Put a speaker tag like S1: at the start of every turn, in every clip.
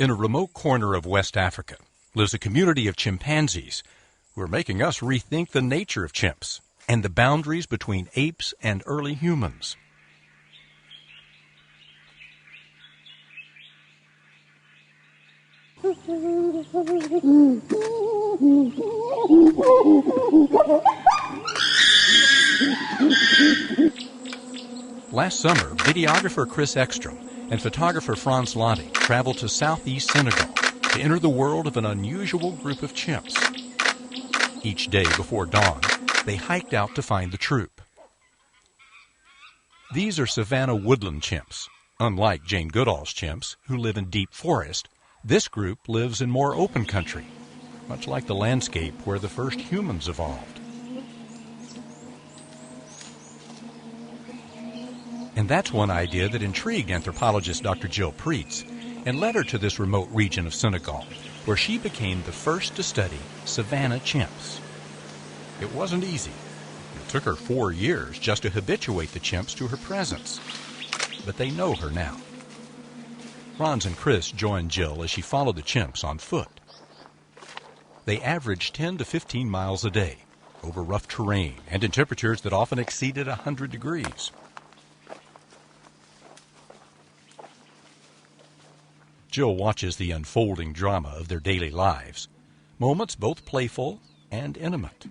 S1: In a remote corner of West Africa lives a community of chimpanzees who are making us rethink the nature of chimps and the boundaries between apes and early humans. Last summer, videographer Chris Ekstrom and photographer Frans Lotte traveled to southeast Senegal to enter the world of an unusual group of chimps. Each day before dawn, they hiked out to find the troop. These are savanna woodland chimps. Unlike Jane Goodall's chimps, who live in deep forest, this group lives in more open country, much like the landscape where the first humans evolved. And that's one idea that intrigued anthropologist Dr. Jill Preetz and led her to this remote region of Senegal, where she became the first to study savanna chimps. It wasn't easy. It took her 4 years just to habituate the chimps to her presence. But they know her now. Frans and Chris joined Jill as she followed the chimps on foot. They averaged 10 to 15 miles a day, over rough terrain and in temperatures that often exceeded 100 degrees. Jill watches the unfolding drama of their daily lives, moments both playful and intimate.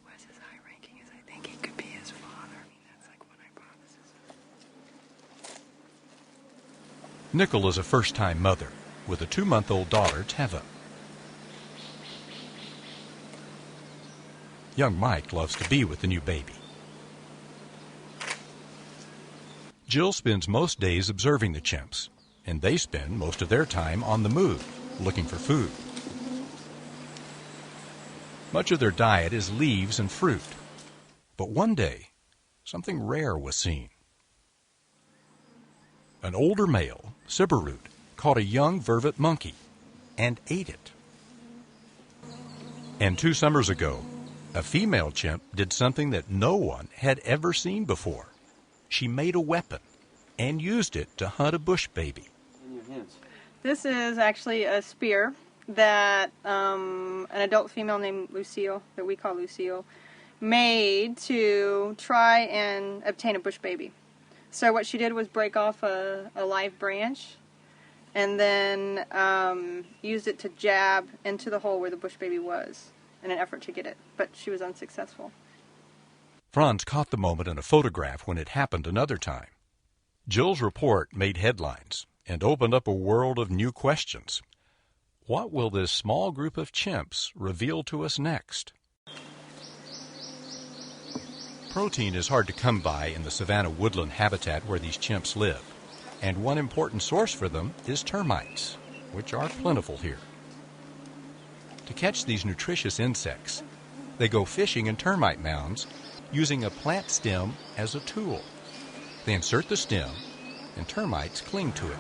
S2: What's his high ranking is I think he could be his father. I mean, that's like one hypothesis.
S1: Nicole is a first-time mother with a 2-month-old daughter, Teva. Young Mike loves to be with the new baby. Jill spends most days observing the chimps, and they spend most of their time on the move, looking for food. Much of their diet is leaves and fruit. But one day, something rare was seen. An older male, Siberut, caught a young vervet monkey and ate it. And 2 summers ago, a female chimp did something that no one had ever seen before. She made a weapon and used it to hunt a bush baby.
S3: This is actually a spear that an adult female named Lucille, that we call Lucille, made to try and obtain a bush baby. So what she did was break off a live branch and then used it to jab into the hole where the bush baby was in an effort to get it, but she was unsuccessful.
S1: Frans caught the moment in a photograph when it happened another time. Jill's report made headlines and opened up a world of new questions. What will this small group of chimps reveal to us next? Protein is hard to come by in the savanna woodland habitat where these chimps live, and one important source for them is termites, which are plentiful here. To catch these nutritious insects, they go fishing in termite mounds using a plant stem as a tool. They insert the stem, and termites cling to it.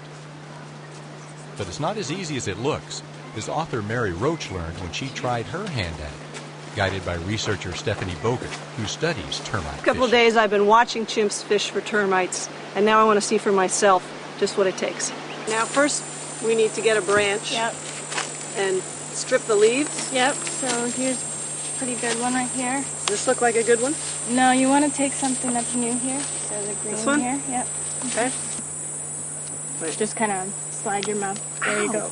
S1: But it's not as easy as it looks, as author Mary Roach learned when she tried her hand at it, guided by researcher Stephanie Bogert, who studies termite fishing.
S4: A couple of days I've been watching chimps fish for termites, and now I want to see for myself just what it takes. Now first we need to get a branch.
S3: Yep.
S4: And strip the leaves.
S3: Yep, so here's a pretty good one right here.
S4: Does this look like a good one?
S3: No, you want to take something that's new here. So the green
S4: This one?
S3: here. Yep.
S4: Okay. Wait.
S3: Just kind of slide your mouth. There you go.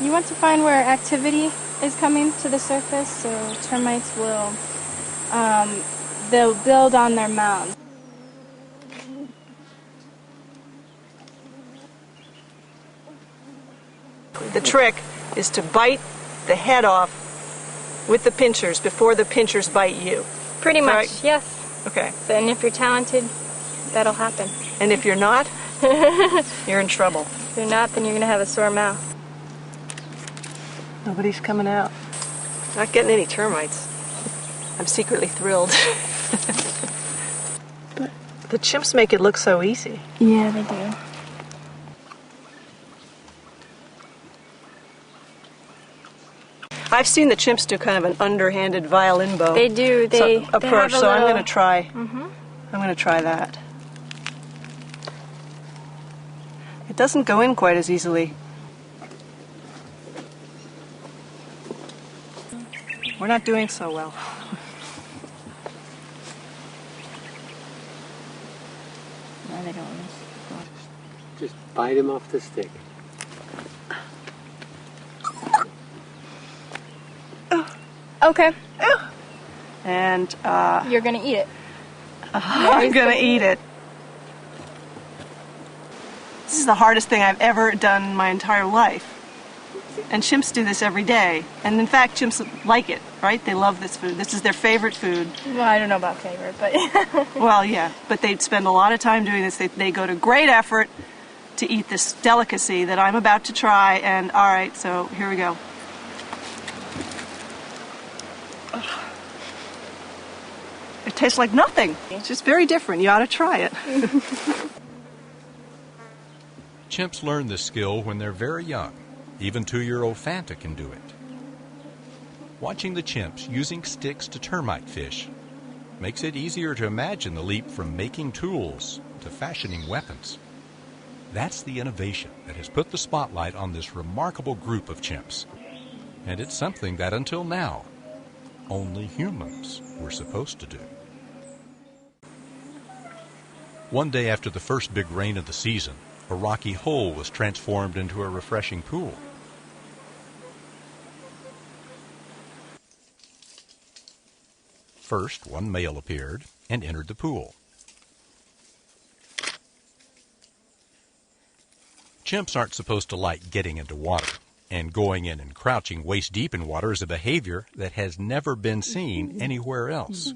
S3: You want to find where activity is coming to the surface, so termites will, they'll build on their mound.
S4: The trick is to bite the head off with the pinchers before the pinchers bite you.
S3: Pretty much,
S4: right?
S3: yes.
S4: Okay.
S3: So, and if you're talented, that'll happen.
S4: And if you're not, you're in trouble.
S3: If you're not, then you're going to have a sore mouth.
S4: Nobody's coming out. Not getting any termites. I'm secretly thrilled. But the chimps make it look so easy.
S3: Yeah, they do.
S4: I've seen the chimps do kind of an underhanded violin bow.
S3: They do. They
S4: approach.
S3: have a
S4: so I'm
S3: little...
S4: going to try. I'm going to try that. It doesn't go in quite as easily. We're not doing so well.
S3: No, they don't.
S5: Just bite him off the stick.
S6: Okay.
S4: And
S6: You're gonna eat it.
S4: I'm gonna eat it. This is the hardest thing I've ever done in my entire life. And chimps do this every day. And in fact, chimps like it, right? They love this food. This is their favorite food.
S6: Well, I don't know about favorite, but
S4: Well, yeah, but they spend a lot of time doing this. They go to great effort to eat this delicacy that I'm about to try. And all right, so here we go. It tastes like nothing. It's just very different. You ought to try it.
S1: Chimps learn this skill when they're very young. Even 2-year-old Fanta can do it. Watching the chimps using sticks to termite fish makes it easier to imagine the leap from making tools to fashioning weapons. That's the innovation that has put the spotlight on this remarkable group of chimps. And it's something that until now, only humans were supposed to do. One day after the first big rain of the season, a rocky hole was transformed into a refreshing pool. First, one male appeared and entered the pool. Chimps aren't supposed to like getting into water, and going in and crouching waist deep in water is a behavior that has never been seen anywhere else.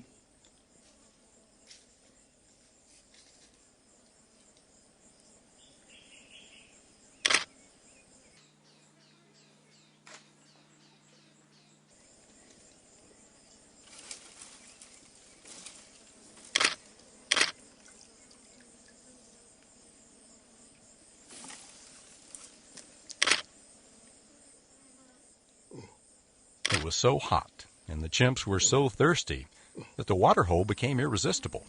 S1: It was so hot, and the chimps were so thirsty, that the water hole became irresistible.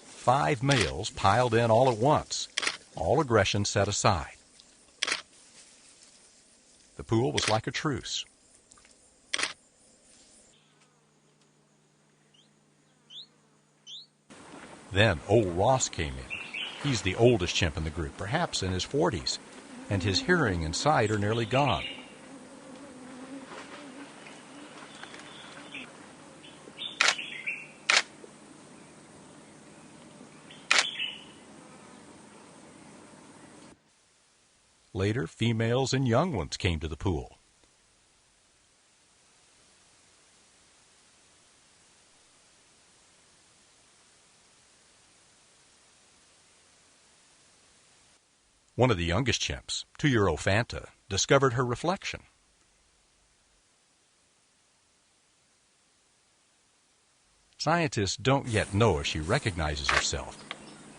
S1: Five males piled in all at once, all aggression set aside. The pool was like a truce. Then old Ross came in. He's the oldest chimp in the group, perhaps in his 40s, and his hearing and sight are nearly gone. Later, females and young ones came to the pool. One of the youngest chimps, 2-year-old Fanta, discovered her reflection. Scientists don't yet know if she recognizes herself,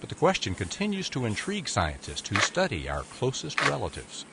S1: but the question continues to intrigue scientists who study our closest relatives.